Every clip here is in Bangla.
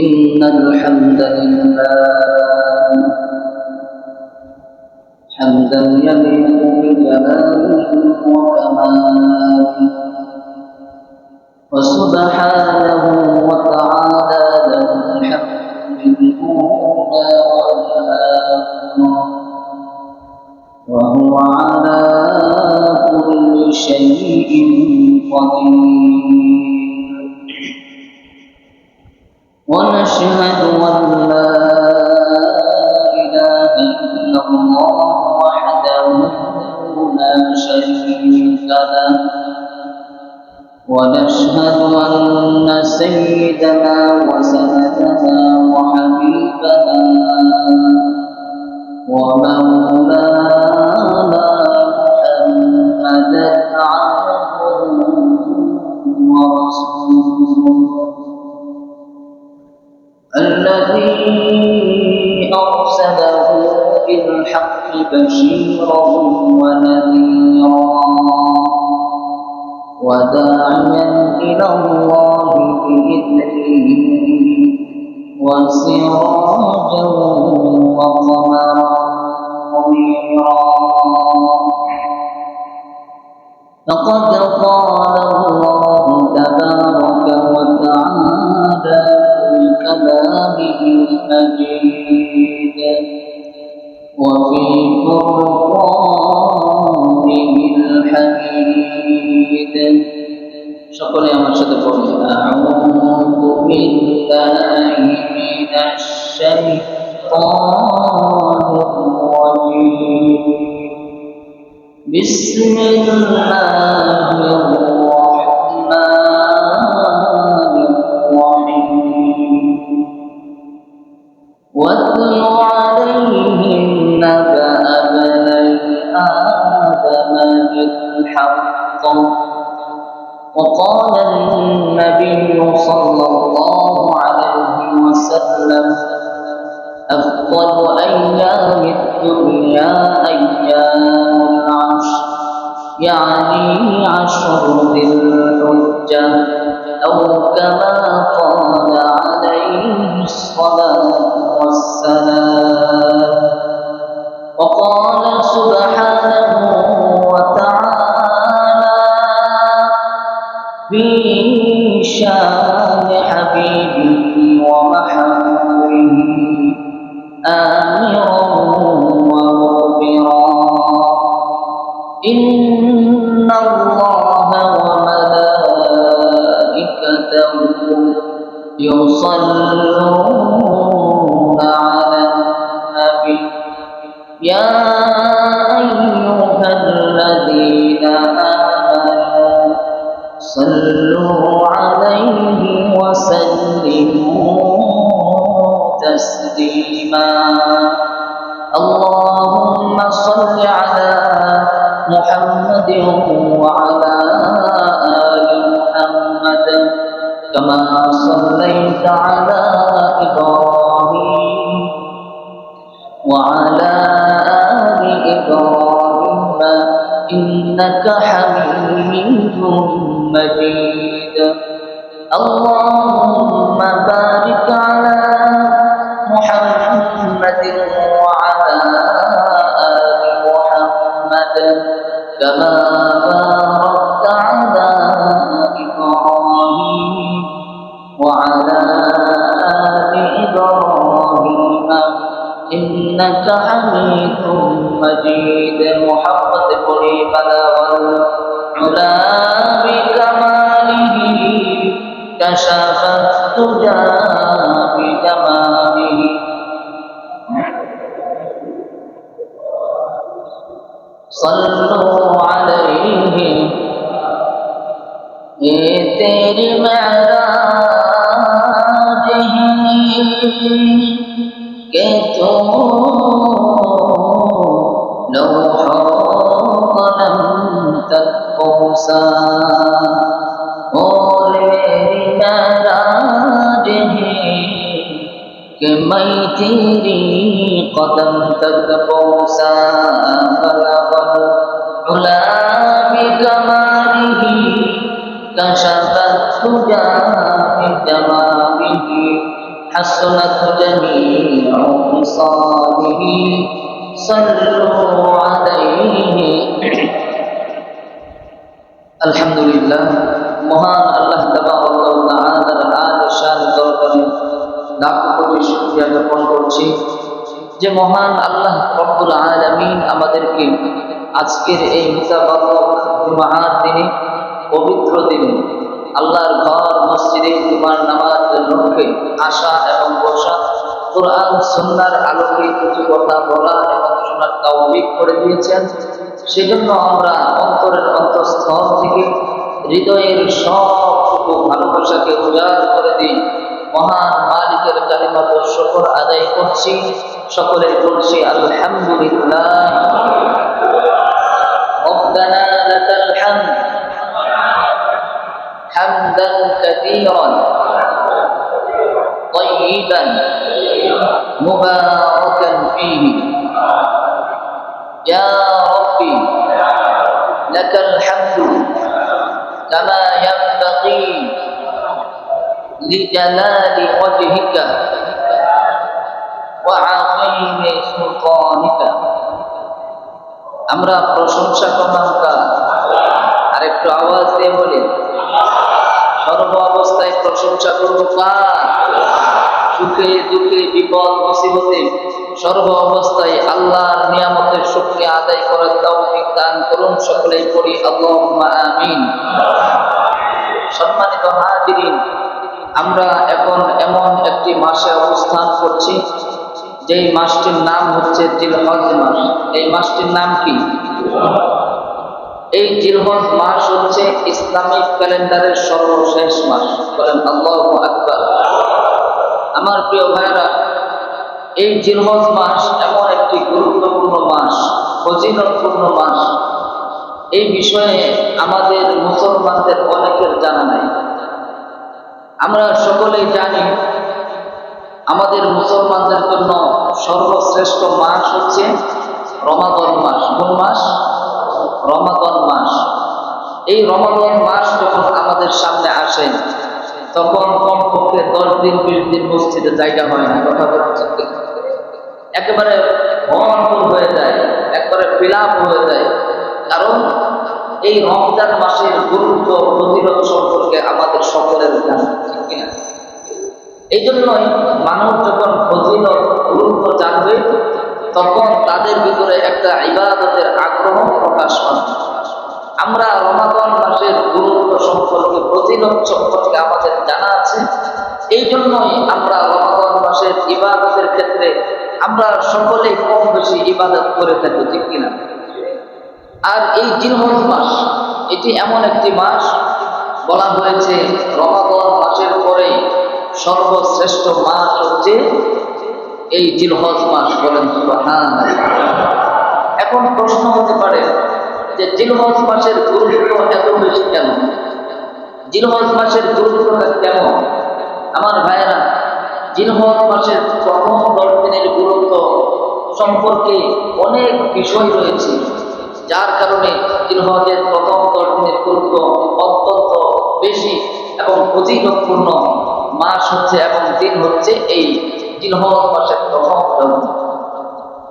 إن الحمد لله حمدا يليق بجلاله وكماله وسبحانه وتعالى له الحمد بالأولى والآخرة وهو على كل شيء قدير ونشهد أن لا إله إلا الله وحده لا شريك له ونشهد أن سيدنا وسندنا وحبيبنا ومولانا محمدا عبده ورسوله الذي أرسله بالحق بشيرا ونذيرا وداعيا إلى الله بإذنه وسراجا وقمرا منيرا لقد قال الله تبارك وتعالى كلامه المجيد وفي فرقانه الحميد সকলে আমার সাথে বলি আউযু বিল্লাহি মিনাশ শাইতানির রাজীম বিসমিল্লাহির واتل عليهم نبأ ابني آدم بالحق وقال النبي صلى الله عليه وسلم أفضل أيام الدنيا أيام العشر يعني عشر ذي الحجة أو كما قال عليه الصلاة والسلام وقال سبحانه وتعالى في شان حبيبه ومحبوبه آمرا ومخبرا إن الله وملائكته يصلون على النبي يا أيها الذين آمنوا صلوا عليه وسلموا تسليما اللهم صل على محمد وعلى آل محمد كما صليت على إبراهيم وعلى آل إبراهيم إنك حميد مجيد اللهم بارك على محمد وعلى آل محمد كما باركت على إبراهيم وعلى آل إبراهيم إنك حميد مجيد محمد قولي بلغ العلا بكماله كشف الدجى بجماله صلوا عليه ये तेरी महराज है कि तू लौह कलम तक पहुँचा और मेरी महराज है कि मैं तेरी कदम तक पहुँचा बलगल उला बिकमालिही कशफत हुजा बिजमालिही حسنت جميع خصاله صلوا عليه আলহামদুলিল্লাহ। মহান আল্লাহ তাবারক ওয়া তাআলার আলিশান দরবারে লাখো কোটি শুকরিয়া জ্ঞাপন করছি যে মহান আল্লাহ রব্বুল আলামিন আমাদেরকে আজকের এই মুতাবারক জুমার দিনে, পবিত্র দিনে আল্লাহর ঘর মসজিদে জুমার নামাজের লক্ষ্যে আসা এবং বসা, কোরআন সুন্নাহর আলোকে কিছু কথা বলা এবং শোনার তৌফিক করে দিয়েছেন। সেজন্য আমরা অন্তরের অন্তঃস্থল থেকে হৃদয়ের সবটুকু ভালোবাসাকে উজাড় করে দিই মহান মালিকের কালিমাত শুকর আদায় করছি। সকলে বলছি আলহামদুলিল্লাহ। রব্বানা লাকাল হামদ হামদান কাসীরান طيبا مباركا فيه يا ربي لك الحمد كما ينبغي لجلال وجهك وعظيم سلطانك। আমরা প্রশংসা করলাম কার? আর একটু আওয়াজ দিয়ে বলি, সর্ব অবস্থায় প্রশংসা করবো কার? সুখে দুঃখে বিপদ মুসিবতে সর্ব অবস্থায় আল্লাহর নিয়ামতের শুকরিয়া আদায় করার তৌফিক দান করুন। সকলেই পড়ি আল্লাহুম্মা আমিন। সম্মানিত হাজিরিন, আমরা এখন এমন একটি মাসে অবস্থান করছি যেই মাসটির নাম হচ্ছে জিলহজ মাস। এই মাসটির নাম কি? এই জিলহজ মাস হচ্ছে ইসলামিক ক্যালেন্ডারের সর্বশেষ মাস। বলেন আল্লাহু আকবার। আমার প্রিয় ভাইরা, এই জিলহজ মাস এমন একটি গুরুত্বপূর্ণ মাস, ফজিলতপূর্ণ মাস। এই বিষয়ে আমাদের মুসলমানদের অনেকের জানা নাই। আমরা সকলেই জানি আমাদের মুসলমানদের জন্য সর্বশ্রেষ্ঠ মাস হচ্ছে রমাদান মাস। কোন মাস? রমাদান মাস। এই রমাদান মাস যখন আমাদের সামনে আসে তখন কমপক্ষে 10 দিন 20 দিন মসজিদে জায়গা হয় না। কথা বলছে, একেবারে ভরপুর হয়ে যায়, একবারে ফিলাপ হয়ে যায়। কারণ এই রমজান মাসের গুরুত্ব ফজিলত সম্পর্কে আমাদের সকলের জানা, ঠিক কিনা? এই জন্যই মানুষ যখন ফজিলত গুরুত্ব জানবে তখন তাদের ভিতরে একটা ইবাদতের আগ্রহ প্রকাশ পাবে। আমরা রমাদান মাসের গুরুত্ব সম্পর্কে, ফজিলত সম্পর্কে আমাদের জানা আছে। এই জন্যই আমরা রমাদান মাসের ইবাদতের ক্ষেত্রে আমরা সকলেই কম বেশি ইবাদত করে থাকি, ঠিক কিনা? আর এই জিলহজ মাস, এটি এমন একটি মাস, বলা হয়েছে রমাদান মাসের পরে সর্বশ্রেষ্ঠ মাস হচ্ছে এই জিলহজ মাস। বলেন সুবহানাল্লাহ। এখন প্রশ্ন হতে পারে যে জিলহজ মাসের গুরুত্ব এত বেশি কেন? জিলহজ মাসের গুরুত্বটা কেমন? আমার ভাইয়েরা, জিলহজ মাসের প্রথম 10 দিনের গুরুত্ব সম্পর্কে অনেক বিষয় রয়েছে, যার কারণে জিলহজের প্রথম 10 দিনের গুরুত্ব অত্যন্ত বেশি এবং ফজিলতপূর্ণ মাস হচ্ছে এবং দিন হচ্ছে এই জিলহজ মাসের প্রথম 10 দিন।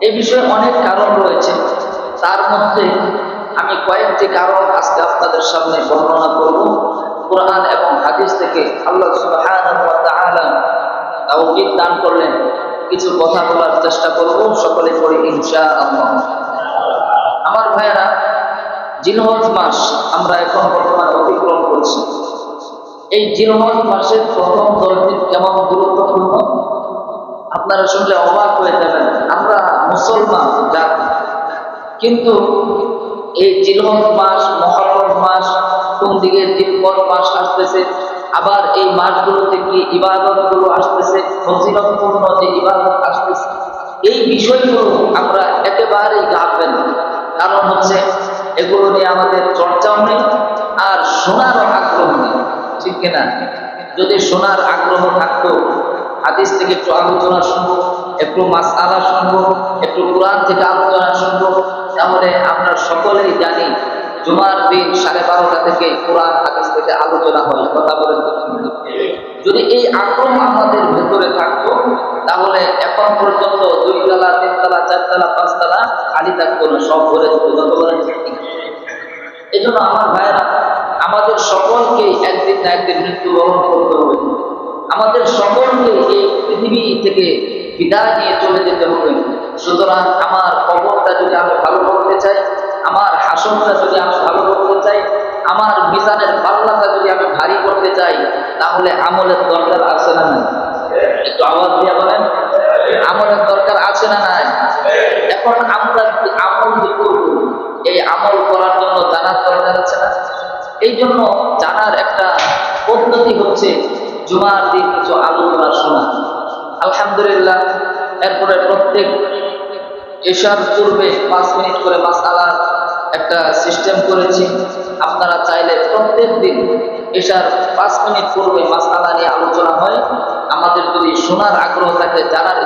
এই বিষয়ে অনেক কারণ রয়েছে, তার মধ্যে আমি কয়েকটি কারণ আজকে আপনাদের সামনে বর্ণনা করব। কোরআন এবং হাদিস থেকে আল্লাহ সুবহানাহু ওয়া তাআলা তাওফিক দান করলেন, কিছু কথা বলার চেষ্টা করব। সকলে পড়ি ইনশাআল্লাহ। আমার ভাইয়েরা, জিলহজ মাস আমরা এখন বর্তমানে অতিক্রম করছি। এই জিলহজ মাসের প্রথম 10 দিন কেমন গুরুত্বপূর্ণ আপনারা শুনলে অবাক হয়ে যাবেন। আমরা মুসলমান জাতি, কিন্তু এই জিলহজ মাস, মুহররম মাস, কোন দিকে জিলহজ মাস আসতেছে, আবার এই মাসগুলোতে কি ইবাদতগুলো আসতেছে, ফজিলতপূর্ণ যে ইবাদত আসতেছে, এই বিষয়গুলো আমরা একেবারেই গাফেল। কারণ হচ্ছে এগুলো নিয়ে আমাদের চর্চাও নেই, আর শোনারও আগ্রহ নেই, ঠিক কিনা? যদি শোনার আগ্রহ থাকতো, হাদিস থেকে একটু আলোচনা শুনবো, একটু মাসআলা শুনবো, একটু কোরআন থেকে আলোচনা শুনবো, তাহলে আমরা সকলেই জানি জুমার দিন 12:30 থেকে কোরআন হাদিস থেকে আলোচনা হয়, কথা বলেন। যদি এই আগ্রহ আমাদের ভেতরে থাকতো তাহলে এখন পর্যন্ত 2 তলা 3 তলা 4 তলা 5 তলা খালি থাকতো না, সব ভরে যেত, কথা বলেন। এই জন্য আমার ভাইয়েরা, আমাদের সকলকে একদিন না একদিন মৃত্যুবরণ করতে হবে। আমাদের সকলকে এই পৃথিবী থেকে বিদায় নিয়ে চলে যেতে হবে। সুতরাং আমার কবরটা যদি আমি ভালো করতে চাই, আমার হাসরটা যদি আমি ভালো করতে চাই, আমার মিজানের পাল্লাটা যদি আমি ভারী করতে চাই, তাহলে আমলের দরকার আছে না নাই? একটু আওয়াজ দিয়ে বলেন, আমলের দরকার আছে না নাই? এখন আমরা আমল করব, এই আমল করার জন্য জানার দরকার আছে না? এই জন্য জানার একটা পদ্ধতি হচ্ছে জুমার দিন কিছু আলোচনা শোনা। আলহামদুলিল্লাহ, এরপরে প্রত্যেক এশার পূর্বে 5 মিনিট করে মাসআলার একটা সিস্টেম করেছি। আপনারা চাইলে প্রত্যেক দিন এশার 5 মিনিট পূর্বে মাসআলা নিয়ে আলোচনা হয়। আমাদের যদি শোনার আগ্রহ থাকে, জানার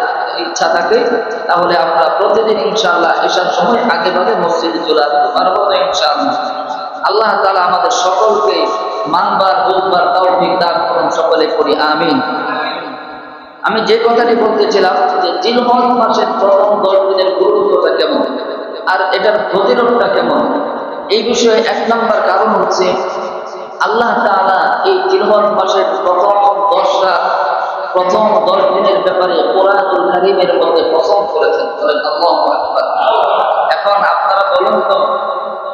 ইচ্ছা থাকে, তাহলে আমরা প্রতিদিন ইনশাআল্লাহ এশার সময় আগে ভাগে মসজিদে চলে আসতে পারবো তো ইনশাআল্লাহ। আল্লাহ তাআলা আমাদের সকলকে মানবার বুঝবার তৌফিক দান করুন, সকলে করি আমিন। আমি যে কথাটি বলতেছিলাম যে জিলহজ মাসের প্রথম 10 দিনের গুরুত্বটা কেমন আর এটার ফজিলতটা কেমন, এই বিষয়ে 1 নম্বর কারণ হচ্ছে আল্লাহ তাআলা এই জিলহজ মাসের প্রথম 10 রাত, প্রথম 10 দিনের ব্যাপারে কোরআনুল কারীমের মধ্যে কসম করেছেন। বলেন আল্লাহু আকবার। এখন আপনারা বলুন তো,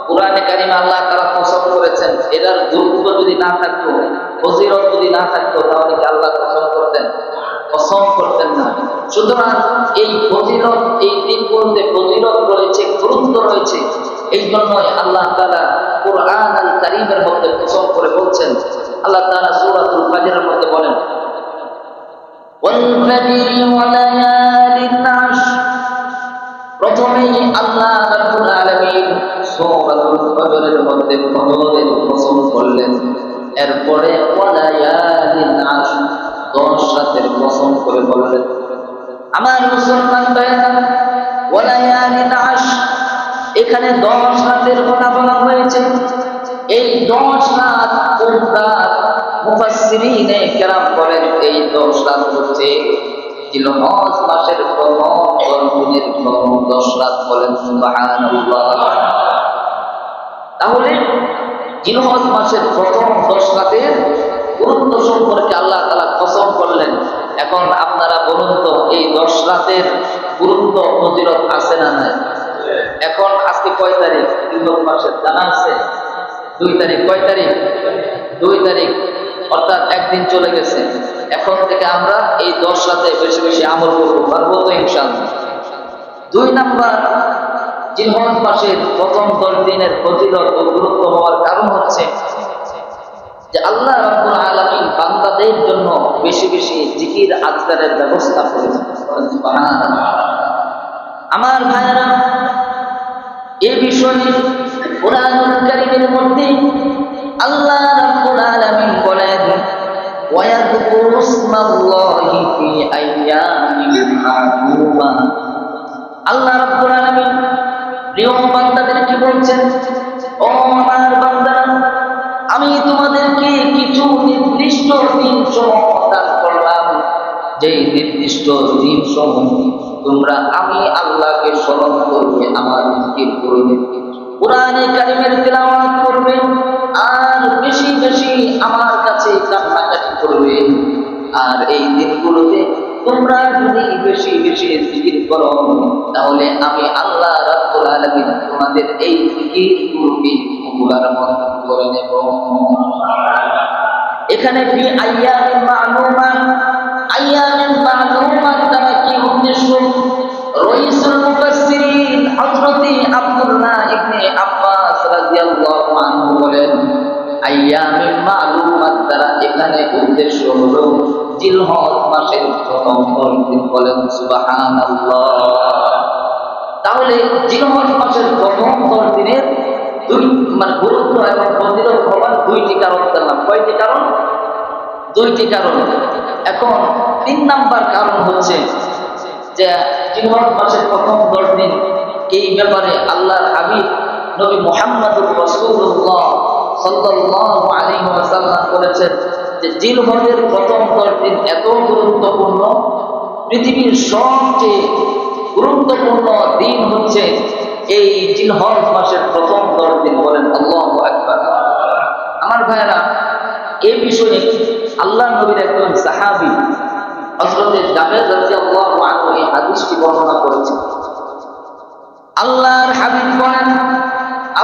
কোরআনে কারীমে আল্লাহ তাআলা কসম করেছেন, এটার গুরুত্ব যদি না থাকতো, ফজিলত যদি না থাকতো, তাহলে কি আল্লাহ কসম করতেন? কসম করতেন না। সুতরাং এই ফজিলত, এই দিনগুলোতে ফজিলত রয়েছে, গুরুত্ব রয়েছে। এই জন্যই আল্লাহ তাআলা কোরআন আল কারীমের মধ্যে কসম করে বলছেন। আল্লাহ তাআলা সূরাতুল ফাজরের মধ্যে বলেন, ওয়াল ফাজরি ওয়া লায়ালিন আশর। প্রথমেই আল্লাহ রাব্বুল আলামিন সূরাতুল ফাজরের মধ্যে ফজরের কসম করলেন। এরপরে ওয়া লায়ালিন আশর, 10 রাতের কসম করে বললেন। আমার মুসলমান ভাইরা, ওয়া লায়ালিন আশর, এখানে 10 রাতের কথা বলা হয়েছে। এই 10 রাত কোন রাত? মুফাসসিরিনে কেরাম বলেন এই 10 রাত হচ্ছে জিলহজ মাসের প্রথম 10 দিনের প্রথম 10 রাত। বলেন সুবহানাল্লাহ। তাহলে জিলহজ মাসের প্রথম 10 রাতের গুরুত্ব সম্পর্কে আল্লাহ তাআলা কসম করলেন। এখন আপনারা বলুন তো, এই 10 রাতের গুরুত্ব ফজিলত আছে না নাই? এখন আজকে কয় তারিখ? জিলহজ মাসের জানা আছে? 2 তারিখ। কয় তারিখ? 2 তারিখ, অর্থাৎ একদিন চলে গেছে। এখন থেকে আমরা এই 10 রাতে বেশি বেশি আমল করবো, পারবো তো ইনশাআল্লাহ। 2 নাম্বার, জিলহজ মাসের প্রথম 10 দিনের ফজিলত ও গুরুত্ব হওয়ার কারণ হচ্ছে যে আল্লাহ রাব্বুল আলামিন বান্দাদের জন্য বেশি বেশি জিকির আজকারের ব্যবস্থা করেছেন। সুবহানাল্লাহ। আমার ভাইরা, এই বিষয়ে কোরআনুল কারীমের মধ্যে আল্লাহ রাব্বুল আলামিন বলেন, ওয়ায়াযকুরু ইসমাল্লাহি ফি আইয়ামিন মা'লুমা। আল্লাহ রাব্বুল আলামিন প্রিয় বান্দাদেরকে বলছেন, ও আমার বান্দারা, আমি তোমাদেরকে কিছু নির্দিষ্ট দিনসমূহ দান করলাম, যেই নির্দিষ্ট দিনসমূহ তোমরা আমি আল্লাহকে স্মরণ করবে, আমার জিকির করবে, কোরআনে কারীমের তেলাওয়াত করবে, আর বেশি বেশি আমার কাছে কান্নাকাটি করবে। আর এই দিনগুলোতে তোমরা যদি বেশি বেশি জিকির করো, তাহলে আমি আল্লাহ রাব্বুল আলামিন তোমাদের এই জিকিরগুলোকে কবুলার মঞ্জুর করে নেব। এখানে ফি আইয়ামিন মা'লুমাত, আইয়ামিন মা'লুমাত দ্বারা কি উদ্দেশ্য? রাইসুল মুফাসসিরিন হযরত আব্দুল্লাহ ইবনে আব্বাস রাদিয়াল্লাহু আনহু বলেন, আইয়ামিন মা'লুমাত দ্বারা এখানে উদ্দেশ্য হলো জিলহজ মাসের প্রথম 10 দিন। বলেন সুবহানাল্লাহ। তাহলে জিলহজ মাসের প্রথম 10 দিনের গুরুত্ব এবং ফজিলত হওয়ার 2টি কারণ জানলাম। কয়টি কারণ? 2টি কারণ। এখন 3 নাম্বার কারণ হচ্ছে যে জিলহজ মাসের প্রথম 10 দিন, এই ব্যাপারে আল্লাহর হাবিব নবী মুহাম্মদুর রাসূলুল্লাহ সাল্লাল্লাহু আলাইহি ওয়াসাল্লাম বলেছেন যে জিলহজের প্রথম 10 দিন এত গুরুত্বপূর্ণ, পৃথিবীর সবচেয়ে গুরুত্বপূর্ণ দিন হচ্ছে এই জিলহজ মাসের প্রথম 10 দিন। বলেন আল্লাহু আকবার। আমার ভাইরা, এই বিষয়ে আল্লাহ নবীর একজন সাহাবী হযরত জাবের রাদিয়াল্লাহু আনহু এই হাদিসটি বর্ণনা করেছেন। আল্লাহর হাবিব বলেন,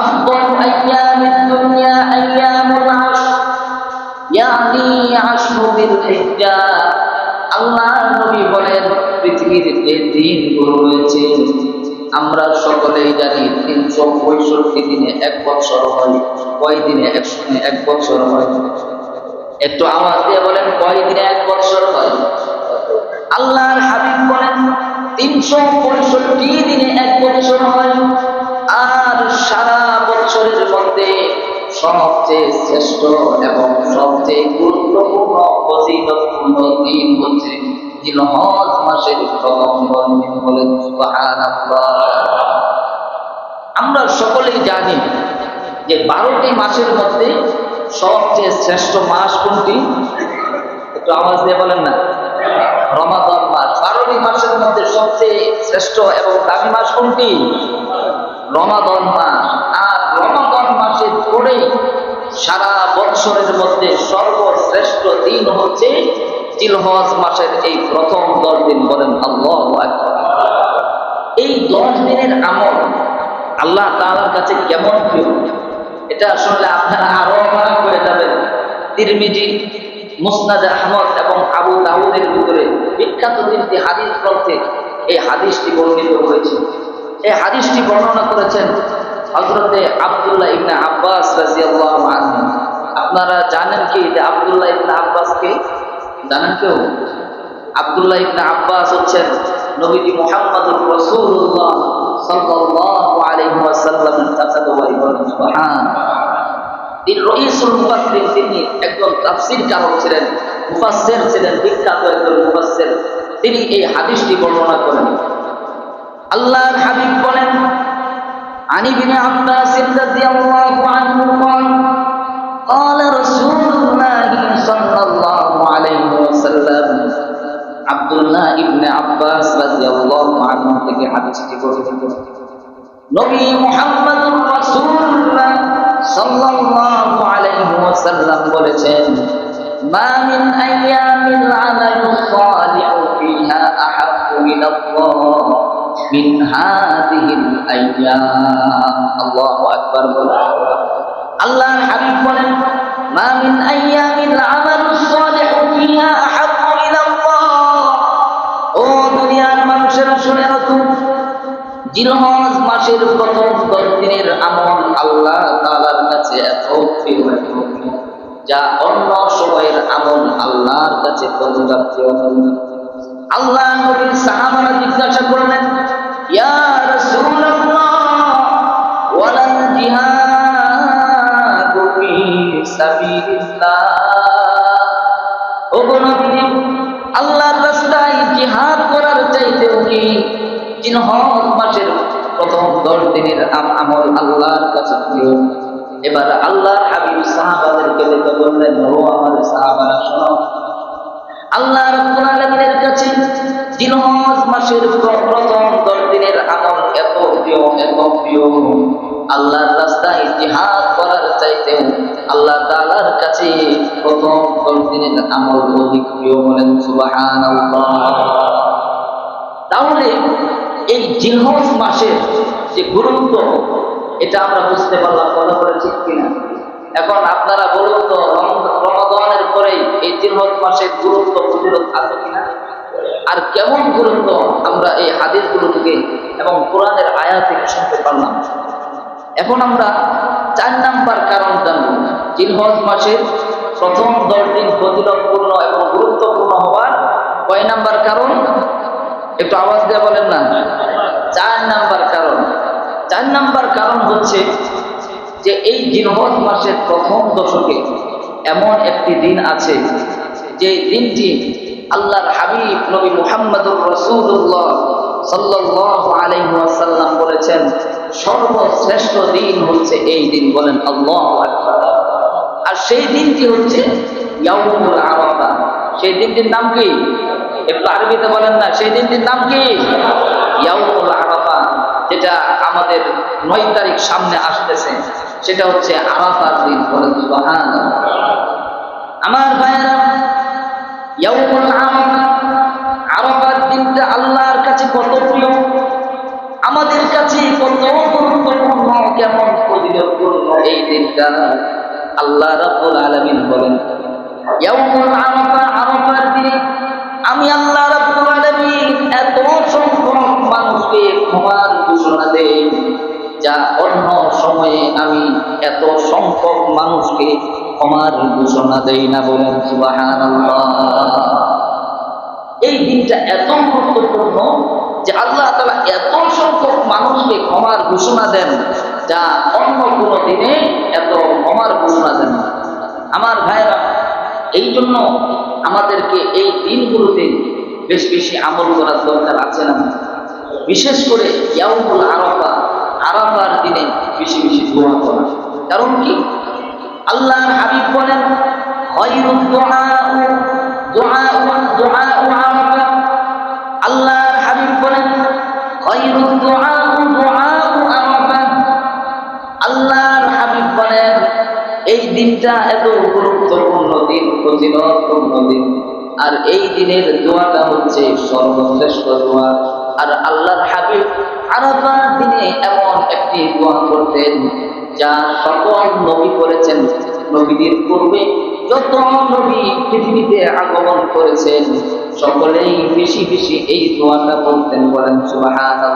আফদালু আইয়ামিদ দুনিয়া আইয়ামুল আশর, ইয়ানি আশরু বিল হিজ্জা। আল্লাহর নবী বলেন, পৃথিবীর যে দিনগুলো রয়েছে আমরা সকলেই জানি 365 দিনে 1 বছর হয়। কয় দিনে 1 বছর হয়? একটু আওয়াজ দিয়ে বলেন, কয় দিনে 1 বছর হয়? আল্লাহর হাবিব বলেন 365 দিনে 1 বছর হয়। আর সারা বছরের মধ্যে সবচেয়ে শ্রেষ্ঠ এবং সবচেয়ে গুরুত্বপূর্ণ ফজিলতপূর্ণ দিন হচ্ছে জিলহজ মাসের প্রথম 10 দিন। বলেন সুবহানাল্লাহ। আমরা সকলেই জানি যে 12টি মাসের মধ্যে সবচেয়ে শ্রেষ্ঠ মাস কোনটি? একটু আওয়াজ দিয়ে বলেন না। রমাদান মাস। 12টি মাসের মধ্যে সবচেয়ে শ্রেষ্ঠ এবং দামি মাস কোনটি? রমাদান মাস। আর রমাদান মাসের পরেই সারা বছরের মধ্যে সর্বশ্রেষ্ঠ দিন হচ্ছে জিলহজ মাসের এই প্রথম 10 দিন। বলেন আল্লাহু আকবার। এই 10 দিনের আমল আল্লাহ তাআলার কাছে কেমন প্রিয়, এটা আসলে আপনারা আরো অবাক হয়ে যাবেন। তিরমিজি, মুসনাদ আহমদ এবং আবু দাউদের ভিতরে বিখ্যাত 3টি হাদিস গ্রন্থে এই হাদিসটি বর্ণিত হয়েছে। এই হাদিসটি বর্ণনা করেছেন হযরতে আব্দুল্লাহ ইবনে আব্বাস রাদিয়াল্লাহু আনহু। আপনারা জানেন কি যে আব্দুল্লাহ ইবনে আব্বাস কে? জানেন কেউ? আব্দুল্লাহ ইবনে আব্বাস হচ্ছেন নবীজি মুহাম্মদুর রাসূলুল্লাহ সাল্লাল্লাহু আলাইহি ওয়াসাল্লামের চাচাতো ভাই। বলেন সুবহানাল্লাহ। তিনি রইসুল মুফাসসিরিন, তিনি একজন তাফসীরকারক ছিলেন, মুফাসসির ছিলেন, বিখ্যাত একজন মুফাসসির। তিনি এই হাদিসটি বর্ণনা করেন। আল্লাহর হাবিব বলেন, আনি ইবনে আব্বাস রাদিয়াল্লাহু আনহু قال قال رسول الله صلى الله عليه وسلم। আব্দুল্লাহ ইবনে আব্বাস রাদিয়াল্লাহু আনহু থেকে হাদিসটি বর্ণিত। নবী মুহাম্মদুর রাসূলুল্লাহ সাল্লাল্লাহু আলাইহি ওয়াসাল্লাম বলেছেন, মা মিন আইয়ামিল আমালুস সালিহু ফিহা আহাব্বু ইলাল্লাহ মিন হাযিহিল আইয়াম। আল্লাহু আকবার। আল্লাহর হাবিব বলেন, মা মিন আইয়ামিল আমালুস সালিহু ফিহা আহাব্বু ইলাল্লাহ। ও দুনিয়ার মানুষেরা শুনে রাখুন, জিলহজ মাসের প্রথম 10 দিনের আমল আল্লাহ তাআলার কাছে এত প্রিয়, যা অন্য সময়ের আমল আল্লাহর কাছে ততটা প্রিয় নয়। আল্লাহ নবীর সাহাবারা জিজ্ঞাসা করলেন, ইয়া রাসূলুল্লাহ ওয়ালাল জিহাদু ফি সাবিলিল্লাহ। ওগো নবী, আল্লাহর রাস্তায় জিহাদ করার চাইতেও কি জিলহজ মাসের প্রথম 10 দিনের আমল আল্লাহর কাছে প্রিয়? এবার আল্লাহর হাবিব সাহাবাদেরকে ডেকে বললেন, ও আমার সাহাবারা শোনো, আল্লাহ রাব্বুল আলামিনের কাছে জিলহজ মাসের প্রথম 10 দিনের আমল এত প্রিয়, এত প্রিয়, আল্লাহর রাস্তায় জিহাদ করার চাইতেও আল্লাহ তাআলার কাছে প্রথম 10 দিনের আমল অধিক প্রিয়। বলেন সুবহানাল্লাহ। তাহলে এই জিলহজ মাসের যে গুরুত্ব, এটা আমরা বুঝতে পারলাম। কথা বলে ঠিক কিনা? এখন আপনারা বলুন তো, রমাদানের পরেই এই জিলহজ মাসের গুরুত্ব ফজিলত আছে কিনা? আর কেমন গুরুত্ব আমরা এই হাদিসগুলো থেকে এবং কোরআনের আয়াত থেকে শুনতে পারলাম। এখন আমরা 4 নাম্বার কারণ জানব, জিলহজ মাসের প্রথম 10 দিন ফজিলতপূর্ণ এবং গুরুত্বপূর্ণ হওয়ার কয় নাম্বার কারণ? একটু আওয়াজ দিয়ে বলেন না। 4 নাম্বার কারণ। 4 নাম্বার কারণ হচ্ছে যে এই জিলহজ মাসের প্রথম দশকে এমন একটি দিন আছে, যে দিনটি আল্লাহর হাবিব নবী মুহাম্মদুর রাসূলুল্লাহ সাল্লাল্লাহু আলাইহি ওয়াসাল্লাম বলেছেন, সর্বশ্রেষ্ঠ দিন হচ্ছে এই দিন, বলেন আল্লাহু আকবার। আর সেই দিনটি হচ্ছে ইয়াউমুল আরাফা। সেই দিনটির নাম কি? একটু আরবিতে বলেন না, সেই দিনটির নাম কি? ইয়াউমুল আরাফা। যেটা আমাদের 9 তারিখ সামনে আসতেছে, সেটা হচ্ছে আরাফার দিন, বলেন সুবহানাল্লাহ। আমার ভাইরা, ইয়াউমুল আরাফা, আরাফার দিনটা আল্লাহর কাছে কত প্রিয়, আমাদের কাছে কত গুরুত্বপূর্ণ, কেমন ফজিলতপূর্ণ এই দিনটা। আল্লাহ রাব্বুল আলামিন বলেন, ইয়াউমুল আরাফা, আরাফার দিনে আমি আল্লাহ রাব্বুল আলামিন এত সংখ্যক মানুষকে ক্ষমার ঘোষণা দেই, যা অন্য সময়ে আমি এত সংখ্যক মানুষকে ক্ষমার ঘোষণা দেই না, বলেন সুবহানাল্লাহ। এই দিনটা এত গুরুত্বপূর্ণ যে আল্লাহ তাআলা এত সংখ্যক মানুষকে ক্ষমার ঘোষণা দেন, যা অন্য কোনো দিনে এত ক্ষমার ঘোষণা দেন না। আমার ভাইরা, এই জন্য আমাদেরকে এই দিনগুলোতে বেশি বেশি আমল করার দরকার আছে না? বিশেষ করে ইয়াউমুল আরাফা, আরাফার দিনে বেশি বেশি দোয়া করা। কারণ কি? আল্লাহর হাবিব বলেন, খায়রুদ দুআ আরাফা। আল্লাহর হাবিব বলেন, খায়রুদ দুআ আরাফা। আল্লাহর হাবিব বলেন, এই দিনটা এত গুরুত্বপূর্ণ দিন, ফজিলতপূর্ণ দিন, আর এই দিনের দোয়াটা হচ্ছে সর্বশ্রেষ্ঠ দোয়া। আর আল্লাহর হাবিব আরাফার দিনে এমন একটি দোয়া করতেন, যা সকল নবী করেছেন। নবীদের পূর্বে যত নবী পৃথিবীতে আগমন করেছেন, সকলেই বেশি বেশি এই দোয়াটা করতেন, বলেন সুবহানাল্লাহ।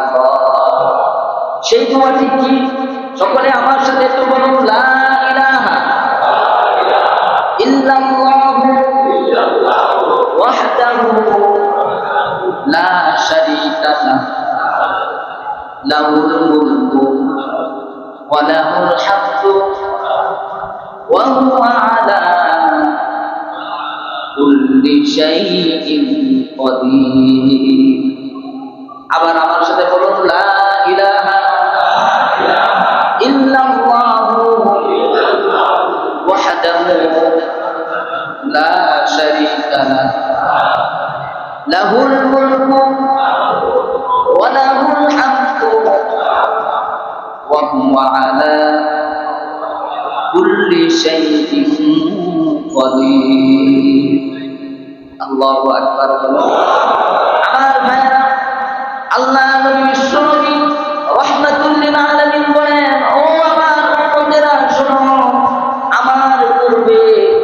সেই দোয়াটি কি? সকলে আমার সাথে একটু বলুন, লা ইলাহা ইল্লাল্লাহু ওয়াহদাহু লা শারীকা লাহু, লাহুল মুলকু ওয়া লাহুল হামদু ওয়া হুয়া আলা কুল্লি শাইইন কাদির। আবার আমার সাথে বলুন, লা ইলাহা ইল্লাল্লাহু ওয়াহদাহু লা শারীকা লাহুল মুলকু ওয়া লাহুল হামদু ওয়া হুয়া আলা কুল্লি শাইইন কাদির। আল্লাহু আকবার। আমার ভাইরা, আল্লাহ নবী বিশ্বনবী রাহমাতুল লিল আলামিন বলেন, ও আমার উম্মতেরা শোনো, আমার পূর্বে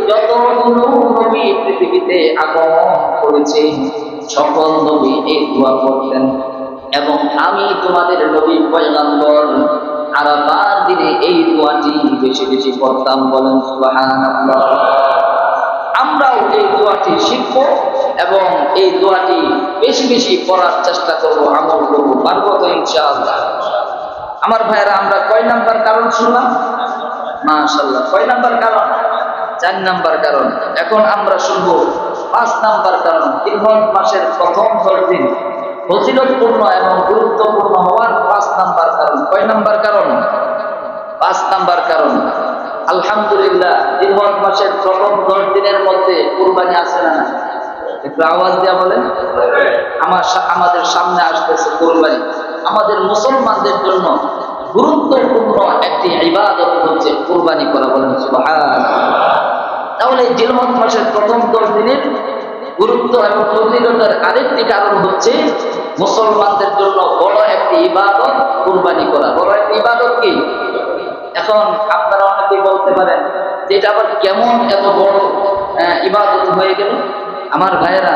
যতগুলো নবী পৃথিবীতে আগমন করেছে, সকল নবী এই দোয়া করতেন, এবং আমি তোমাদের নবী পয়গম্বর আরাফার দিনে এই দোয়াটি বেশি বেশি করতাম, বলেন সুবহানাল্লাহ। আমরাও এই দোয়াটি শিখবো এবং এই দোয়াটি বেশি বেশি করার চেষ্টা করব, আমল করব, পারবো তো ইনশাআল্লাহ। আমার ভাইয়েরা, আমরা কয় নাম্বার কারণ শুনলাম? মাশাআল্লাহ। কয় নাম্বার কারণ? 4 নাম্বার কারণ। এখন আমরা শুনবো 5 নাম্বার কারণ। জিলহজ মাসের প্রথম 10 দিন ফজিলতপূর্ণ এবং গুরুত্বপূর্ণ হওয়ার 5 নাম্বার কারণ। কয় নাম্বার কারণ? 5 নাম্বার কারণ। আলহামদুলিল্লাহ, জিলহজ মাসের প্রথম 10 দিনের মধ্যে কুরবানি আছে না? একটু আওয়াজ দেওয়া বলেন। আমাদের সামনে আসতেছে কুরবানি। আমাদের মুসলমানদের জন্য গুরুত্বপূর্ণ একটি ইবাদত হচ্ছে কুরবানি করা, বলেন সুবহানাল্লাহ। তাহলে জিলহজ মাসের প্রথম 10 দিনের গুরুত্ব এবং ফজিলতের আরেকটি কারণ হচ্ছে মুসলমানদের জন্য বড় একটি ইবাদত কুরবানি করা। বড় একটি ইবাদত কি? এখন আপনারা অনেকেই বলতে পারেন যে এটা আবার কেমন এত বড় ইবাদত হয়ে গেল? আমার ভাইয়েরা,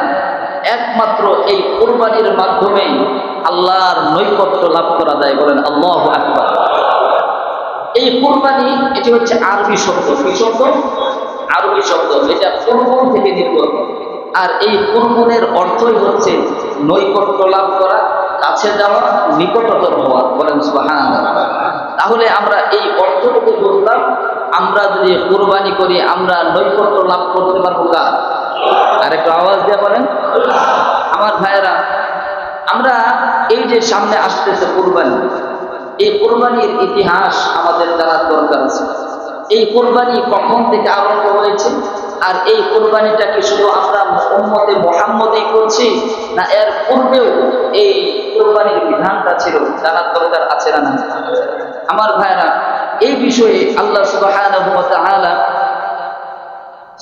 একমাত্র এই কুরবানির মাধ্যমেই আল্লাহর নৈকট্য লাভ করা যায়, বলেন আল্লাহু আকবার। এই কুরবানি, এটি হচ্ছে আরবি শব্দ। কি শব্দ? আরবি শব্দ। এটা কুরবান থেকে নির্গত। আর এই কুরবানের অর্থই হচ্ছে নৈকট্য লাভ করা, কাছে যাওয়া, নিকটতর হওয়া, বলেন সুবহানাল্লাহ। তাহলে আমরা এই অর্থটুকু বুঝলাম, আমরা যদি কুরবানি করি আমরা নৈকট্য লাভ করতে পারবো কার? আর একটু আওয়াজ দিয়ে বলেন। আমার ভাইয়েরা, আমরা এই যে সামনে আসতেছে কুরবানি, এই কোরবানির ইতিহাস আমাদের জানার দরকার আছে। এই কোরবানি কখন থেকে আরম্ভ হয়েছে, আর এই কোরবানিটা কি শুধু আমরা উম্মতে মুহাম্মদই করছি, না এর পূর্বেও এই কোরবানির বিধানটা ছিল, জানার দরকার আছে না? আমার ভাইরা, এই বিষয়ে আল্লাহ সুবহানাহু ওয়া তাআলা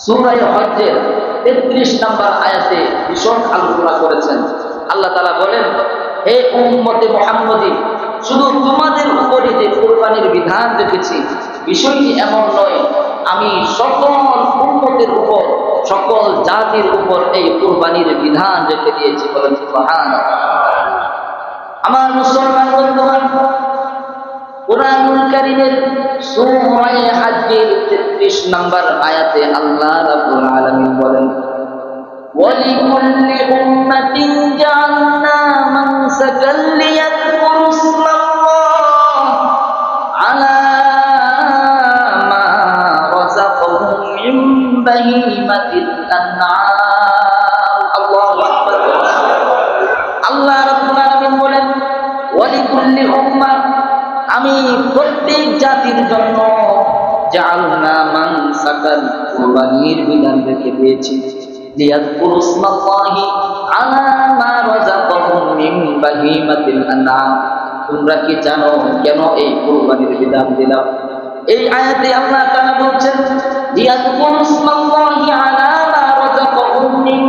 সূরা হজ্জের 33 নম্বর আয়াতে বিশদ আলোচনা করেছেন। আল্লাহ তাআলা বলেন, হে উম্মতে মুহাম্মদী, শুধু তোমাদের উপরে যে কোরবানির বিধান রেখেছি, বিষয়টি এমন নয়, আমি সকল উম্মতের উপর, সকল জাতির উপর এই কোরবানির বিধান রেখে দিয়েছি। বলেন সুবহানাল্লাহ। আমার মুসলমান বন্ধুগণ, কুরআনুল কারীমের সূরা হজ্জের 33 নম্বর আয়াতে আল্লাহ রাব্বুল আলামিন বলেন, وَلِكُلِّ أُمَّةٍ جَعَلْنَا مَنسَكًا لِيَذْكُرُوا اسْمَ اللَّهِ عَلَى مَا رَزَقَهُم مِّن بَهِيمَةِ الْأَنْعَامِ। আল্লাহু আকবার। আল্লাহ রাব্বুল আলামিন বলেন, ওয়ালিকুল্লি উম্মাহ, আমি প্রত্যেক জাতির জন্য জাআলনা মানসাকান, কুরবানির বিধান রেখে দিয়েছি, লিয়াযকুরু ইসমাল্লাহি আলা মা রাযাকাহুম মিন বাহিমাতিল আনআম। তোমরা কি জানো কেন এই কুরবানির বিধান দিলাম? এই আয়াতে আল্লাহ তাআলা বলছেন, লিয়াযকুরু ইসমাল্লাহি আলা মা রাযাকাহুম মিন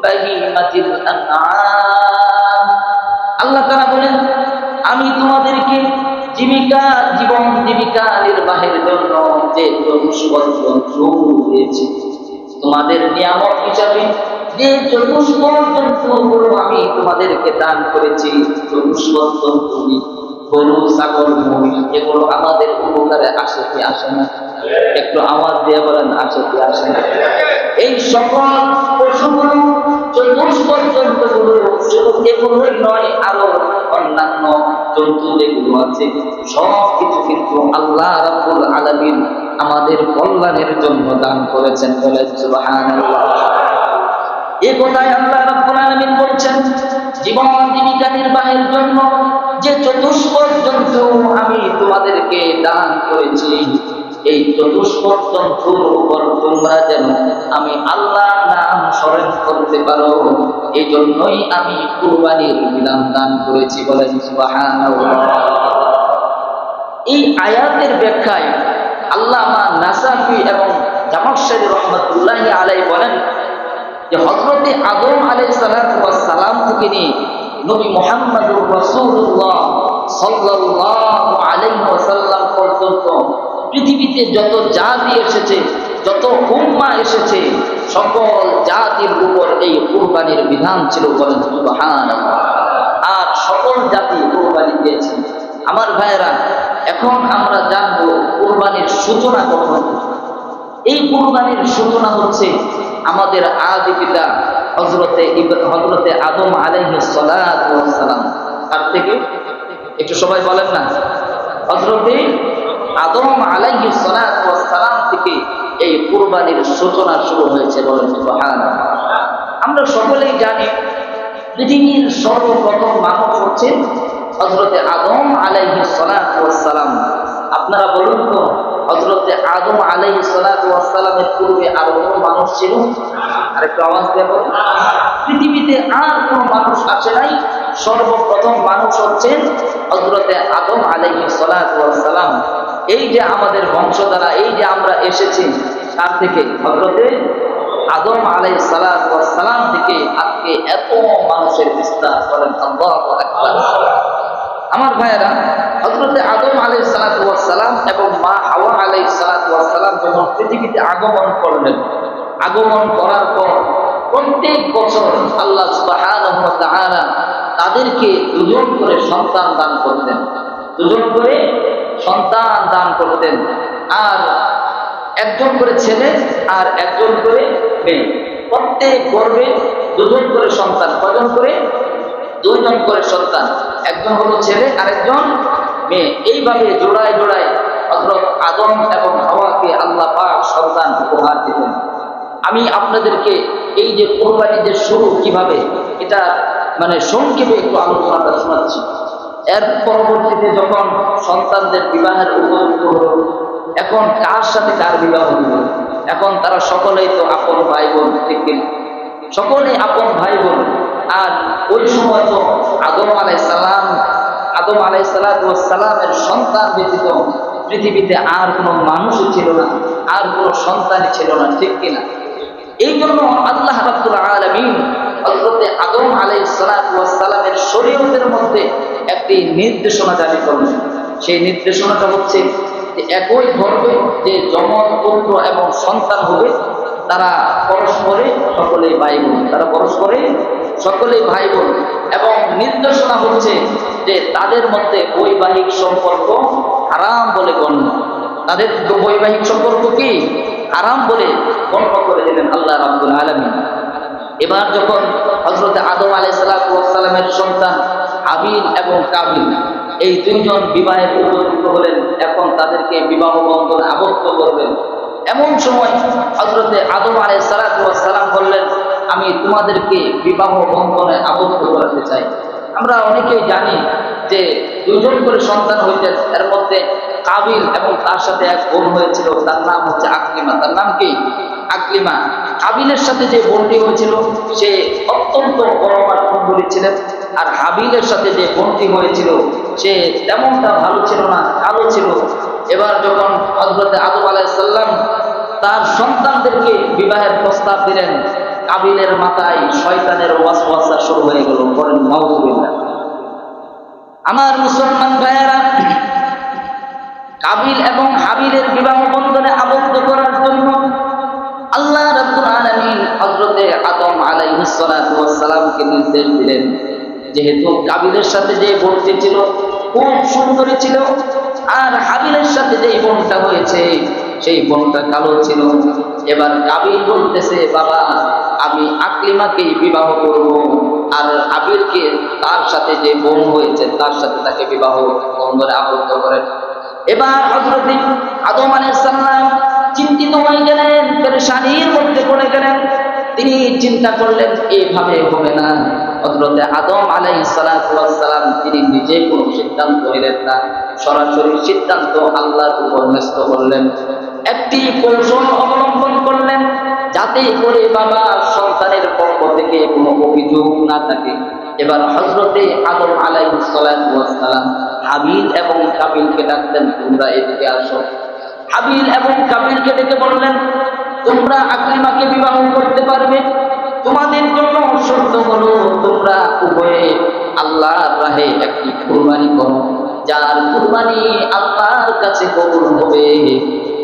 বাহিমাতিল আনআম। আল্লাহ তাআলা বলেন, আমি তোমাদেরকে জীবন জীবিকা নির্বাহের জন্য যে চতুষ্পদ জন্তু দিয়েছি, তোমাদের নিয়ামত হিসাবে যে চতুষ্পদ জন্তুগুলো আমি তোমাদেরকে দান করেছি, চতুষ্পদ জন্তু, গরু, ছাগল, মহিষ, এগুলো আমাদের উপকারে আসে কি আসে না? একটু আওয়াজ দিয়ে বলেন, আসে কি আসে না? এই সকল পশুগুলো, চতুষ্পদ জন্তুগুলো শুধু এগুলোই নয়, আরো অন্যান্য জন্তু যেগুলো আছে সব কিছু কিন্তু আল্লাহ রাব্বুল আলামিন আমাদের কল্যাণের জন্য দান করেছেন। বলেন সুবহানাল্লাহ। এই কথাই আল্লাহ রাব্বুল আলামিন বলছেন, জীবন জীবিকা নির্বাহের জন্য যে চতুষ্পদ জন্তু আমি তোমাদেরকে দান করেছি, এই চতুষ্পদ জন্তুর উপর তোমরা যেন আমি আল্লাহর নাম স্মরণ করতে পারো, এই জন্যই আমি কুরবানির বিধান দান করেছি। বলেন সুবহানাল্লাহ। এই আয়াতের ব্যাখ্যায় আল্লামা নাসাফি এবং জামাখশরী রাহমাতুল্লাহি আলাইহি বলেন যে হযরতে আদম আলাইহিস সালাতু ওয়াস সালাম থেকে নিয়ে নবী মুহাম্মদুর রাসূলুল্লাহ সাল্লাল্লাহু আলাইহি ওয়াসাল্লাম পর্যন্ত পৃথিবীতে যত জাতি এসেছে, যত উম্মাহ এসেছে, সকল জাতির উপর এই কুরবানির বিধান ছিল। বলেন সুবহানাল্লাহ। আর সকল জাতি কুরবানি দিয়েছে। আমার ভাইয়েরা, এখন আমরা জানবো কুরবানির সূচনা কখন। এই কুরবানির সূচনা হচ্ছে আমাদের আদি পিতা হযরতে আদম আলাইহিস সালাতু ওয়াস সালাম। তার থেকে একটু সবাই বলেন না, হযরতে আদম আলাইহিস সালাতু ওয়াস সালাম থেকে এই কুরবানির সূচনা শুরু হয়েছে। বলেন সুবহানাল্লাহ। আমরা সকলেই জানি পৃথিবীর সর্বপ্রথম মানুষ হচ্ছে হযরতে আদম আলাইহিস সালাতু ওয়াস সালাম। আপনারা বলুন তো, হযরতে আদম আলাইহিস সালাতু ওয়াস সালামের পূর্বে আর কোনো মানুষ ছিল? আরেকটু আওয়াজ দিয়ে বলুন। পৃথিবীতে আর কোনো মানুষ আসে নাই, সর্বপ্রথম মানুষ হচ্ছেন হযরতে আদম আলাইহিস সালাতু ওয়াস সালাম। এই যে আমাদের বংশধারা, এই যে আমরা এসেছি, তার থেকে হযরতে আদম আলাইহিস সালাতু ওয়াস সালাম থেকে আজকে এত মানুষের বিস্তার। করেন আল্লাহু আকবার। আমার ভাইয়েরা, হযরতে আদম আলাইহিস সালাতু ওয়াস সালাম এবং মা হাওয়া আলাইহিস সালাতু ওয়াস সালাম যখন পৃথিবীতে আগমন করলেন, আগমন করার পর প্রত্যেক বছর আল্লাহ সুবহানাহু ওয়া তাআলা তাদেরকে দুজন করে সন্তান দান করতেন, দুজন করে সন্তান দান করতেন। আর একজন করে ছেলে আর একজন করে মেয়ে, প্রত্যেক গর্ভে দুজন করে সন্তান। কজন করে? দুইজন করে সন্তান, একজন হলো ছেলে আর একজন মেয়ে। এইভাবে জোড়ায় জোড়ায় হযরত আদম এবং হাওয়াকে আল্লাহ পাক সন্তান উপহার দিতেন। আমি আপনাদেরকে এই যে কুরবানির যে শুরু কিভাবে, এটা মানে সংক্ষেপে একটু আলোচনাটা শোনাচ্ছি। এর পরবর্তীতে যখন সন্তানদের বিবাহের উপযুক্ত হল, এখন কার সাথে কার বিবাহ হল? এখন তারা সকলেই তো আপন ভাই বোন, ঠিক কিনা? সকলেই আপন ভাই বোন। আর ওই সময় তো আদম আলাইহিসসালামের সন্তান ব্যতীত পৃথিবীতে আর কোনো মানুষই ছিল না, আর কোনো সন্তানই ছিল না, ঠিক কিনা? এই জন্য আল্লাহ রাব্বুল আলামিন হযরত আদম আলাইহিসসালামের শরীয়তের মধ্যে একটি নির্দেশনা জারি করলেন। সেই নির্দেশনাটা হচ্ছে যে একই ধর্মে যে যমজ পুত্র এবং সন্তান হবে, তারা পরস্পরে সকলেই ভাই বোন, তারা পরস্পরে সকলেই ভাই বোন। এবং নির্দেশনা হচ্ছে যে তাদের মধ্যে বৈবাহিক সম্পর্ক হারাম বলে গণ্য। তাদের বৈবাহিক সম্পর্ক কি হারাম বলে গণ্য করে দিলেন আল্লাহ রাব্বুল আলামিন। এবার যখন হযরত আদম আলাইহিসসালামের সন্তান হাবিল এবং কাবিল এই দুইজন বিবাহের উপযুক্ত হলেন, এখন তাদেরকে বিবাহ বন্ধনে আবদ্ধ করবেন। এমন সময় হযরত আদম আলাইহিসসালাম বললেন, আমি তোমাদেরকে বিবাহ বন্ধনে আবদ্ধ করাতে চাই। আমরা অনেকেই জানি যে দুজন করে সন্তান হইতেন, এর মধ্যে কাবিল এবং তার সাথে এক বোন হয়েছিল, তার নাম হচ্ছে আকলিমা। তার নাম কি? আকলিমা। কাবিলের সাথে যে বোনটি হয়েছিল সে অত্যন্ত পরমাত্মী ছিলেন, আর হাবিলের সাথে যে বোনটি হয়েছিল সে তেমনটা ভালো ছিল না, কালো ছিল। এবার যখন হযরত আদম আলাইহিস সালাম তার সন্তানদেরকে বিবাহের প্রস্তাব দিলেন, কাবিলের মাথায় শয়তানের ওয়াসওয়াসা শুরু হয়ে গেল। বলেন নাউযুবিল্লাহ। আমার মুসলমান ভাইয়েরা, কাবিল এবং হাবিলের বিবাহ বন্ধনে আবদ্ধ করার জন্য আল্লাহ রাব্বুল আলামিন হযরত আদম আলাইহিস সালামকে নির্দেশ দিলেন, যেহেতু কাবিলের সাথে যে বোনটি ছিল খুব সুন্দরী ছিল, আর হাবিলের সাথে যে বোনটা হয়েছে সেই বোনটা কালো ছিল। এবার কাবিল বলতেছে, বাবা আমি আকলিমাকে বিবাহ করব, আর হাবিলকে তার সাথে যে বোন হয়েছে তার সাথে তাকে বিবাহ বন্ধনে আবদ্ধ করেন। এবার হযরত আদম আলাইহিস সালাম চিন্তিত হয়ে গেলেন, পেরেশানির মধ্যে পড়ে গেলেন। তিনি চিন্তা করলেন এইভাবে হবে না। হযরত আদম আলাইহিস সালাম তিনি নিজে কোনো সিদ্ধান্ত নিলেন না, সরাসরি সিদ্ধান্ত আল্লাহর উপর ন্যস্ত করলেন। একটি কৌশল অবলম্বন করলেন, যাতে করে বাবা সন্তানের পক্ষ থেকে কোনো অভিযোগ না থাকে। এবার হযরত আদম আলাইহিস সালাম হাবিল এবং কাবিলকে ডাকলেন, তোমরা এদিকে আসো। হাবিল এবং কাবিলকে ডেকে বললেন, তোমরা আকলিমাকে বিবাহ করতে পারবে, তোমাদের জন্য শর্ত হলো তোমরা উভয়ে আল্লাহর রাহে একটি কুরবানি করো, যার কুরবানি আল্লাহর কাছে কবুল হবে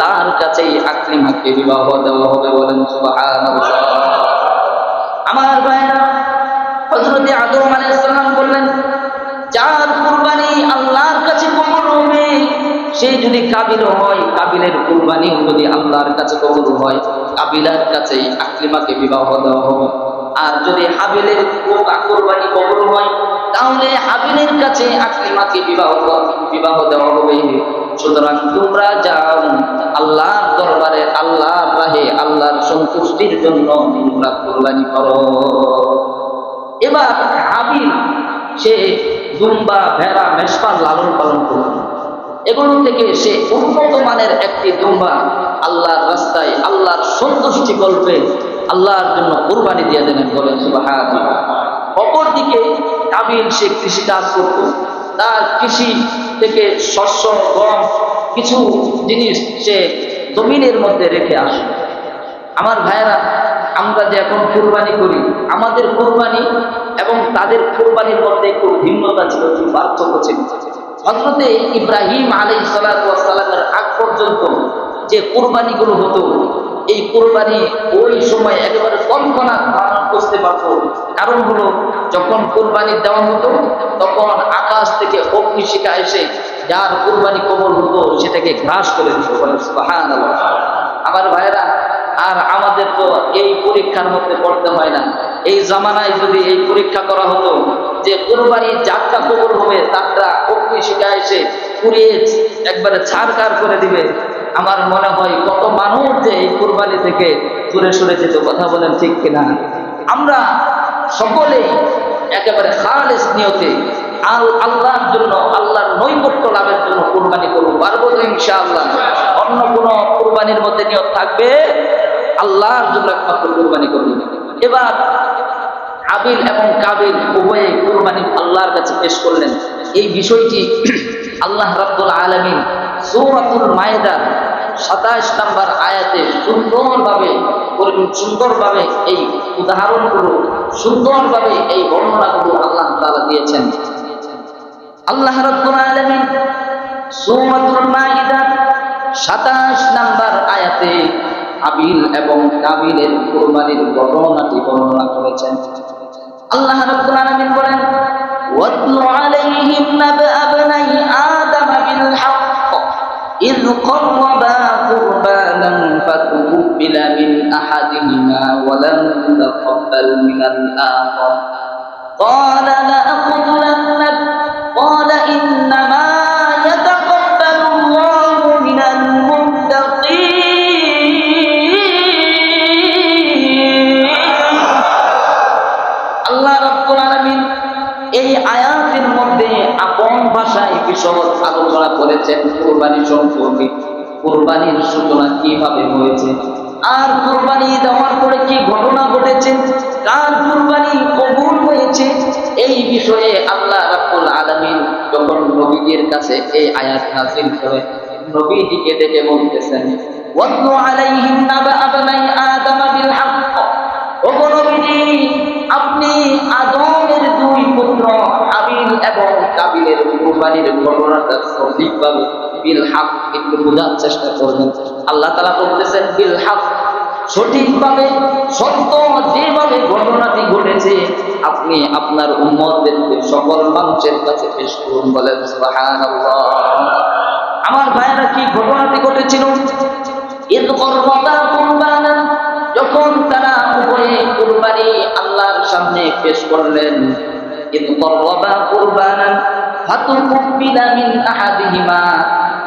তার কাছেই আকলিমাকে বিবাহ দেওয়া হবে। বলেন সুবহানাল্লাহ। আমার ভাইরা, হযরত আদম আলাইহিস সালাম বললেন, যার কুরবানি আল্লাহর কাছে কবুল হবে সে যদি কাবিল হয়, কাবিলের কুরবানি যদি আল্লাহর কাছে কবুল হয়, কাবিলার কাছেই আকলিমাকে বিবাহ দেওয়া হবে। আর যদি হাবিলের কুরবানি কবুল হয়, তাহলে হাবিলের কাছে আকলিমাকে বিবাহ দেওয়া হবে। সুতরাং তোমরা যাও আল্লাহর দরবারে, আল্লাহর রাহে, আল্লাহর সন্তুষ্টির জন্য তোমরা কুরবানি করো। এবার হাবিল সে দুম্বা, ভেড়া, মেষপা লালন পালন করল। এগুলো থেকে সে উন্নত মানের একটি দুম্বা আল্লাহর রাস্তায়, আল্লাহর সন্তুষ্টি কল্পে আল্লাহর জন্য কুরবানি দিয়ে দেবেন। বলেন সুবহানাল্লাহ। অপরদিকে কাবিল সে কৃষিকাজ করত, তার কৃষি থেকে শস্য, গম, কিছু জিনিস সে জমিনের মধ্যে রেখে আসে। আমার ভাইয়েরা, আমরা যে এখন কুরবানি করি, আমাদের কুরবানি এবং তাদের কুরবানির মধ্যে একটু ভিন্নতা ছিল, পার্থক্য ছিল। হযরত ইব্রাহিম আলাইহিস সালামের আগ পর্যন্ত যে কুরবানিগুলো হতো, এই কুরবানি ওই সময় একেবারে তৎক্ষণাৎ পালন করতে পারত। কারণ হলো, যখন কুরবানি দেওয়া হতো তখন আকাশ থেকে অগ্নিশিখা এসে যার কুরবানি কবুল হতো সেটাকে গ্রাস করে দিত। সুবহানাল্লাহ। আমার ভাইরা, আর আমাদের তো এই পরীক্ষার মধ্যে পড়তে হয় না। এই জামানায় যদি এই পরীক্ষা করা হতো যে কুরবানি যাত্রা কবুল হবে, তারটা অগ্নিশিখা এসে পুড়িয়ে একবারে ছাড়খাড় করে দিবে, আমার মনে হয় কত মানুষ যে এই কুরবানি থেকে দূরে সরে যেত। কথা বলেন ঠিক কিনা? আমরা সকলে একেবারে খালেস নিয়তে আল্লাহর জন্য, আল্লাহর নৈকট্য লাভের জন্য কুরবানি করব। পারবো তো ইনশাআল্লাহ? অন্য কোনো কুরবানির মধ্যে নিয়ত থাকবে? আল্লাহর জন্য একমাত্র কুরবানি করব। এবার হাবিল এবং কাবিল উভয়ে কুরবানি আল্লাহর কাছে পেশ করলেন। এই বিষয়টি আল্লাহ রাব্বুল আলামিন সূরাতুল মায়েদার 27 নম্বর আয়াতে সুন্দরভাবে এই উদাহরণগুলো, সুন্দরভাবে এই বর্ণনাগুলো আল্লাহ তাআলা দিয়েছেন। আল্লাহ রাব্বুল আলামিন সূরাতুল মায়েদার 27 নম্বর আয়াতে হাবিল এবং কাবিলের কুরবানির ঘটনাটি বর্ণনা করেছেন। আল্লাহ রাব্বুল আলামিন বলেন, ওয়াতলু আলাইহিম নাবা বনাই আদম বিল হক إذ قربا قربانا فتقبل من أحدهما ولم يتقبل من الآخر قال لأقتلنك قال إنما يتقبل الله من المتقين আল্লাহ রাব্বুল আলামিন এই আয়াতের মধ্যে আপন ভাষায় বিশদ আলোচনা করেছেন কুরবানি সম্পর্কে। কুরবানির সূচনা কিভাবে হয়েছে, আর কুরবানি দেওয়ার পরে কি ঘটনা ঘটেছে, কার কুরবানি কবুল হয়েছে, এই বিষয়ে আল্লাহ রাব্বুল আলামিন যখন নবীদের কাছে এই আয়াত নাযিল করে নবীজিকে ডেকে বলতেছেন, ওয়াতলু আলাইহিম নাবা আবনাই আদম বিল হক। ওগো নবীজি, আপনি আদমের দুই পুত্র হাবিল এবং কাবিলের কুরবানির ঘটনাটা সঠিকভাবে বিল হক একটু বোঝার চেষ্টা করবেন। আল্লাহ তাআলা বলতেছেন বিল হক, সঠিকভাবে, সত্য যেভাবে ঘটনাটি ঘটেছে আপনি আপনার উম্মতদেরকে সকল মানুষের কাছে পেশ করুন। বলেন সুবহানাল্লাহ। আমার ভাইয়েরা, কি ঘটনাটি ঘটেছিল? ইদ করবাতা কুরবানা, যখন তারা উভয়ে কুরবানি আল্লাহর সামনে পেশ করলেন। ইদ করবাতা কুরবানা ফাতুকুবিলা মিন আহাদিহিমা,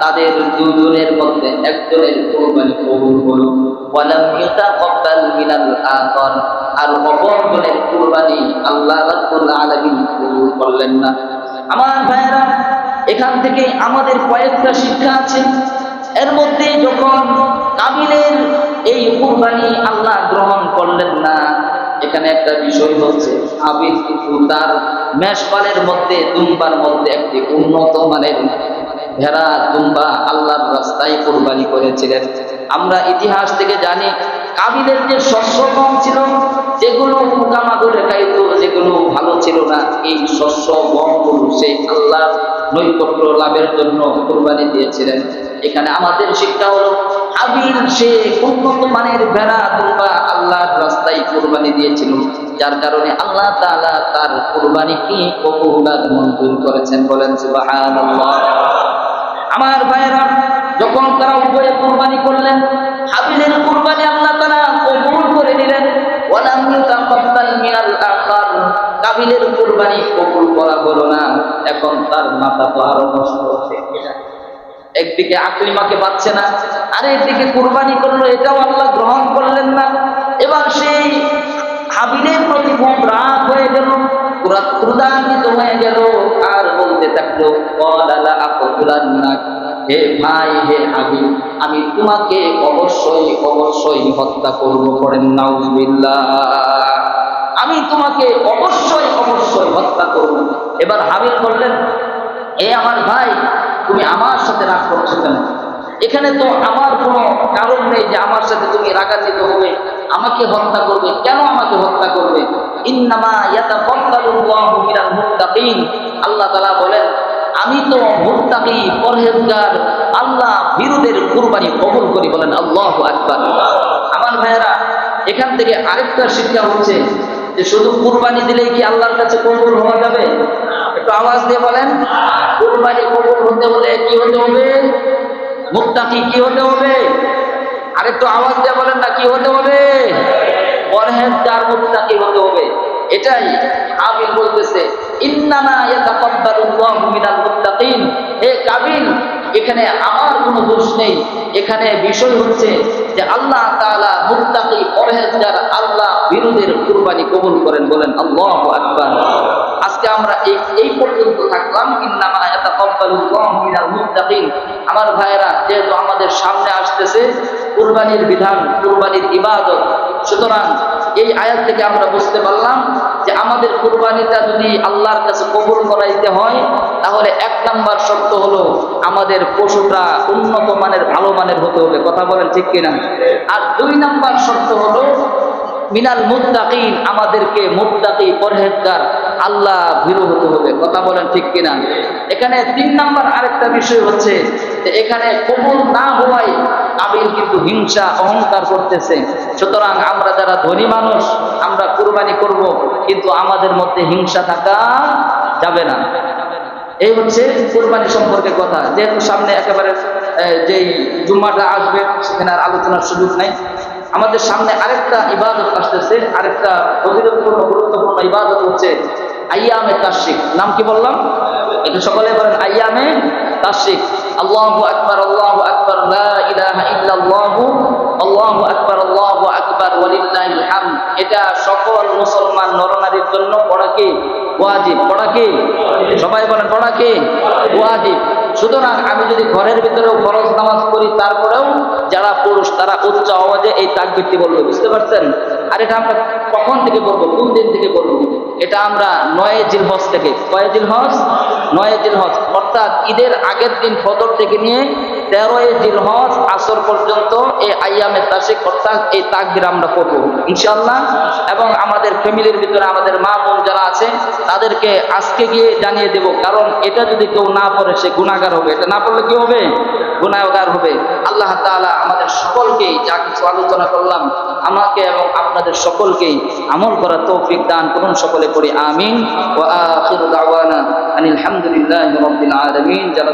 তাদের দুজনের মধ্যে একজনের কুরবানি কবুল হলো। ওয়ালাম ইয়াতাকাব্বাল মিনাল আখার, আর অপরজনের কুরবানি আল্লাহ রাব্বুল আলামিন কবুল করলেন না। আমার ভাইরা, এখান থেকে আমাদের কয়েকটা শিক্ষা আছে। এর মধ্যে যখন কাবিলের এই কুরবানি আল্লাহ গ্রহণ করলেন না, এখানে একটা বিষয় হচ্ছে হাবিল কিন্তু তার মেষপালের মধ্যে, দুম্বার মধ্যে একটি উন্নত মানের ভেড়া দুম্বা আল্লাহর রাস্তায় কুরবানি করেছিলেন। আমরা ইতিহাস থেকে জানি কাবিলের যে শস্য গম ছিল, যেগুলো পোকামাকড়ে খাইত, যেগুলো ভালো ছিল না, এই শস্য গমগুলো সেই আল্লাহর নৈকট্য লাভের জন্য কুরবানি দিয়েছিলেন। এখানে আমাদের শিক্ষা হলো হাবিল সে উন্নত মানের ভেড়া দুম্বা আল্লাহর রাস্তায় কুরবানি দিয়েছিল, যার কারণে আল্লাহ তাআলা তার কুরবানিকে কবুল মঞ্জুর করেছেন। বলেন সুবহানাল্লাহ। আমার ভাইয়েরা, যখন তারা উভয়ে কুরবানি করলেন, হাবিলের কুরবানি আল্লাহ তাআলা কবুল করে নিলেন। ওয়ালাম ইউতাকাব্বাল মিনাল আখার, কাবিলের কুরবানি কবুল করা হলো না। এখন তার মাথা তো আরো নষ্ট হচ্ছে। একদিকে আকলিমাকে পাচ্ছে না, আর একদিকে কুরবানি করলো, এটাও আল্লাহ গ্রহণ করলেন না। এবার সেই হাবিলের প্রতি খুব রাগ হয়ে গেল, ক্রোধান্বিত হয়ে গেল, আর বলতে থাকলো, ক্বালা আকুতুলান্নাক, হে ভাই, হে হাবিল, আমি তোমাকে অবশ্যই অবশ্যই হত্যা করব। করেন নাউজুবিল্লাহ। আমি তোমাকে অবশ্যই অবশ্যই হত্যা করব। এবার হাবিল বললেন, এ আমার ভাই, তুমি আমার সাথে রাগ করছো কেন? এখানে তো আমার কোনো কারণ নেই যে আমার সাথে তুমি রাগান্বিত হবে, আমাকে হত্যা করবে। কেন আমাকে হত্যা করবে? ইন্নামা ইয়াতাকাব্বালুল্লাহু মিনাল মুত্তাকিন, আল্লাহ তাআলা বলেন, আমি তো মুত্তাকি, পরহেজগার, আল্লাহ ভীরুদের কুরবানি কবুল করি। বলেন আল্লাহু আকবার। আমার ভাইয়েরা, এখান থেকে আরেকটা শিক্ষা হচ্ছে যে শুধু কুরবানি দিলেই কি আল্লাহর কাছে কবুল হওয়া যাবে? একটু আওয়াজ দিয়ে বলেন। কুরবানি কবুল হতে হলে কি হতে হবে? মুত্তাকি কি হতে হবে? আরেকটু আওয়াজ দিয়ে বলেন না, কি হতে হবে? পরহেজগার, মুত্তাকি হতে হবে। এটাই হাবিল বলতেছে, ইন্নামা ইয়াতাকাব্বালুল্লাহু মিনাল মুত্তাকিন। হে কাবিল, এখানে আমার কোনো দোষ নেই। এখানে বিষয় হচ্ছে যে আল্লাহ তাআলা মুত্তাকি, পরহেজগার, আল্লাহ ভীরুদের কুরবানি কবুল করেন। বলেন আল্লাহু আকবার। আজকে আমরা এই পর্যন্ত থাকলাম। ইন্নামা ইয়াতাকাব্বালুল্লাহু মিনাল মুত্তাকিন। আমার ভাইয়েরা, যেহেতু আমাদের সামনে আসতেছে কুরবানির বিধান, কুরবানির ইবাদত, সুতরাং এই আয়াত থেকে আমরা বুঝতে পারলাম যে আমাদের কুরবানিটা যদি আল্লাহর কাছে কবুল করাইতে হয়, তাহলে 1 নাম্বার শর্ত হলো আমাদের পশুটা উন্নত মানের, ভালো মানের হতে হবে। কথা বলেন ঠিক কিনা? আর 2 নাম্বার শর্ত হলো মিনাল মুত্তাকিন, আমাদেরকে মুত্তাকি, পরহেজগার, আল্লাহ ভীরু হতে হবে। কথা বলেন ঠিক কিনা? এখানে 3 নাম্বার আরেকটা বিষয় হচ্ছে যে এখানে কবুল না হওয়ায় কাবিল কিন্তু হিংসা, অহংকার করতেছে। সুতরাং আমরা যারা ধনী মানুষ, আমরা কুরবানি করব, কিন্তু আমাদের মধ্যে হিংসা থাকা যাবে না। এই হচ্ছে কুরবানি সম্পর্কে কথা। যেহেতু সামনে একেবারে যেই জুম্মাটা আসবে, সেখানে আর আলোচনার সুযোগ নাই। আমাদের সামনে আরেকটা ইবাদত আসতেছে, আরেকটা ফজিলতপূর্ণ, গুরুত্বপূর্ণ ইবাদত হচ্ছে আইয়ামে তাশরিক। নাম কি বললাম? এটা সকলে বলেন, আইয়ামে তাশরিক। আল্লাহু আকবার, আল্লাহু আকবার, লা ইলাহা ইল্লাল্লাহু, আল্লাহু আকবার, আল্লাহু আকবার, ওয়ালিল্লাহিল হামদ। এটা সকল মুসলমান নরনারীর জন্য পড়া কি? ওয়াজিব। পড়া কি? সবাই বলেন, পড়া কি? ওয়াজিব। সুতরাং আমি যদি ঘরের ভিতরেও ফরজ নামাজ পড়ি, তারপরেও যারা পুরুষ তারা উচ্চ আওয়াজে এই তাকবীরটি বলবে। বুঝতে পারছেন? আর এটা আমরা কখন থেকে বলবো, কোন দিন থেকে বলবো? এটা আমরা 9 জিলহজ থেকে। কয় জিলহজ? 9 জিলহজ, অর্থাৎ ঈদের আগের দিন ফজর থেকে নিয়ে 13 জিলহজ আসর পর্যন্ত এই আইয়ামে তাশরিক, অর্থাৎ এই তাকবীর আমরা পড়বো ইনশাআল্লাহ। এবং আমাদের ফ্যামিলির ভিতরে আমাদের মা বোন যারা আছে তাদেরকে আজকে গিয়ে জানিয়ে দেব, কারণ এটা যদি কেউ না পড়ে সে গুনাহগার হবে। এটা না পড়লে কি হবে? গুনাহগার হবে। আল্লাহ তাআলা আমাদের সকলকেই যা কিছু আলোচনা করলাম, আমাকে এবং আপনাদের সকলকেই আমল করার তৌফিক দান করুন। সকলে পড়ি আমিন। ওয়া আখিরু দাওয়ানা আনিল হামদুলিল্লাহি রাব্বিল আলামিন। যারা